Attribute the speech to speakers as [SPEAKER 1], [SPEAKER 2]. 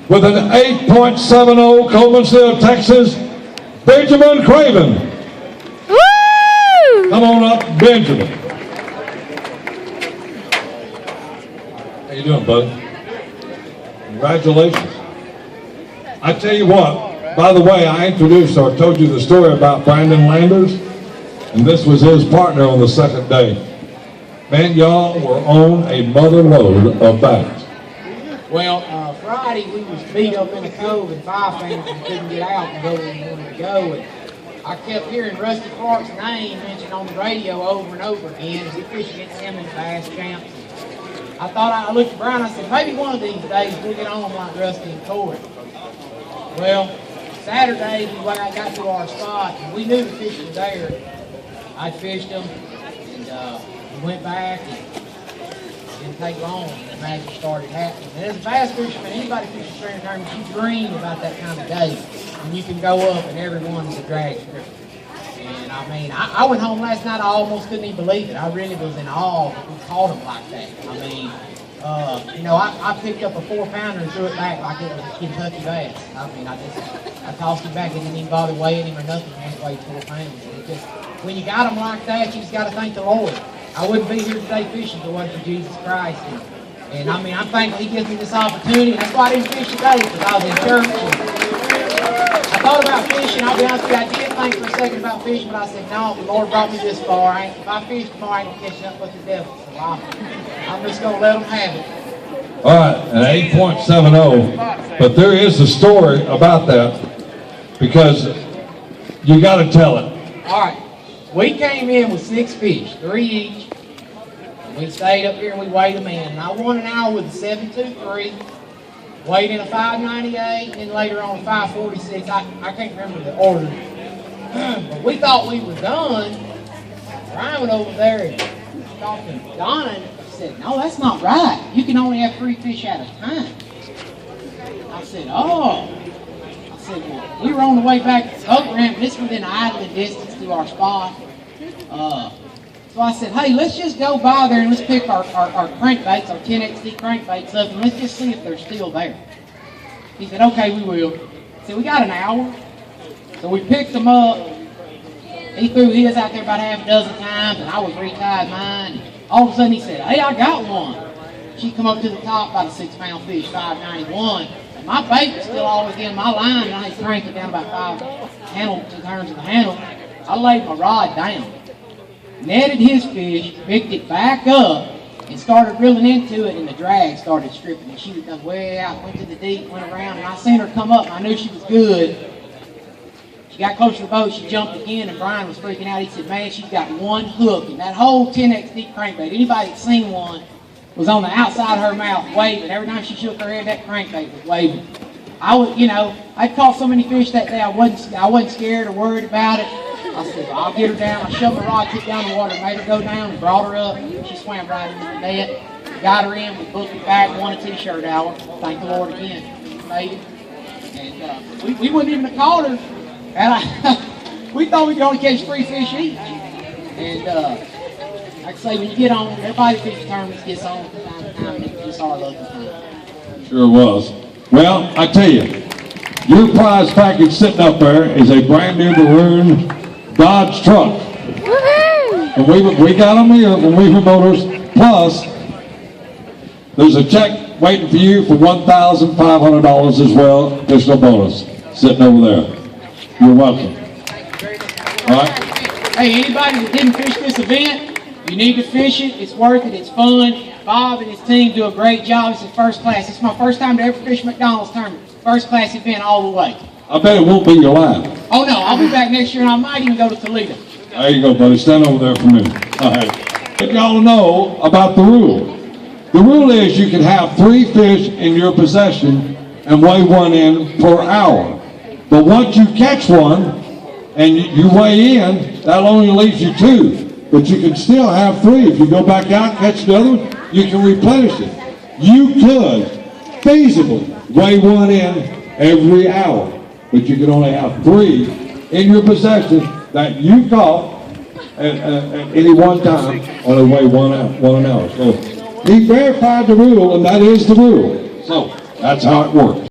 [SPEAKER 1] with an 8.70 Colemanville, Texas, Benjamin Craven.
[SPEAKER 2] Woo!
[SPEAKER 1] Come on up, Benjamin. How you doing, buddy? Congratulations. I tell you what, by the way, I introduced or told you the story about Brandon Landers, and this was his partner on the second day. Man, y'all were on a mother load of bags.
[SPEAKER 3] Well, Friday we was beat up in the cove and 5 fans and couldn't get out and go where we wanted to go. And I kept hearing Rusty Clark's name mentioned on the radio over and over again. We fished against him in Bass Champs. I looked at Brian, I said, maybe one of these days we'll get on like Rusty and Corey. Well, Saturday we got to our spot and we knew the fish was there. I fished them and we went back and it didn't take long and the magic started happening. And as a bass fisherman, anybody fishing spring tournaments, you dream about that kind of day when you can go up and everyone is a drag strip. And I mean, I went home last night, I almost couldn't even believe it. I really was in awe that we caught them like that. I mean, you know, I picked up a 4-pounder and threw it back like it was a Kentucky bass. I mean, I tossed him back and didn't even bother weighing him or nothing when he weighed 4 pounds. It just, when you got them like that, you just got to thank the Lord. I wouldn't be here today fishing if it wasn't for Jesus Christ. And I mean, I'm thankful He gives me this opportunity. That's why I didn't fish today, because I was in church. I thought about fishing. I'll be honest with you, I did think for a second about fishing, but I said, no, the Lord brought me this far. If I fish tomorrow, I ain't catching up with the devil. So I'm just going to let them have it.
[SPEAKER 1] All right, an 8.70, but there is a story about that because you got to tell it.
[SPEAKER 3] All right, we came in with 6 fish, 3 each. We stayed up here and we weighed them in. And I won an hour with a 7.23, weighed in a 5.98, and later on a 5.46. I can't remember the order. But we thought we were done. Brian went over there and talked to Donna and said, no, that's not right. You can only have 3 fish at a time. I said, oh. I said, well, we were on the way back to the boat ramp. This was within idling distance to our spot. So I said, hey, let's just go by there and let's pick our crankbaits, our 10XD crankbaits up, and let's just see if they're still there. He said, okay, we will. I said, we got an hour. So we picked them up. He threw his out there about half a dozen times, and I was retied mine. All of a sudden he said, hey, I got one. She come up to the top, about a 6-pound fish, 5.91. And my bait was still always in my line, and I had cranked it down about 5 turns of the handle. I laid my rod down, netted his fish, picked it back up, and started reeling into it, and the drag started stripping. And she was done way out, went to the deep, went around, and I seen her come up, and I knew she was good. She got close to the boat, she jumped again, and Brian was freaking out. He said, man, she's got one hook, and that whole 10XD crankbait, anybody that's seen one, was on the outside of her mouth waving. Every time she shook her head, that crankbait was waving. I caught so many fish that day, I wasn't scared or worried about it. I said, well, I'll get her down. I shoved my rod, took down the water, made her go down, and brought her up. She swam right into the net. Got her in, we booked it back, won a t-shirt hour. Thank the Lord again. We made it. And we wouldn't even have caught her. And we thought we could only catch 3 fish each. And like I say, when you get on, everybody fish tournaments gets on from time to time, and it's just our lucky time.
[SPEAKER 1] Sure was. Well, I tell you, your prize package sitting up there is a brand new maroon Dodge truck. And we got them here from Weaver Motors. Plus, there's a check waiting for you for $1,500 as well, additional bonus, sitting over there. You're welcome. All right.
[SPEAKER 3] Hey, anybody that didn't fish this event, you need to fish it. It's worth it. It's fun. Bob and his team do a great job. It's first class. It's my first time to ever fish McDonald's tournament. First class event all the way.
[SPEAKER 1] I bet it won't be your last.
[SPEAKER 3] Oh no, I'll be back next year and I might even go to Toledo.
[SPEAKER 1] There you go, buddy. Stand over there for me. All right. Let y'all know about the rule. The rule is you can have 3 fish in your possession and weigh 1 in per hour. But once you catch one and you weigh in, that only leaves you 2. But you can still have 3. If you go back out and catch the other one, you can replenish it. You could feasibly weigh 1 in every hour. But you can only have 3 in your possession that you caught at any one time, only weigh 1 an hour. So he verified the rule, and that is the rule. So that's how it works.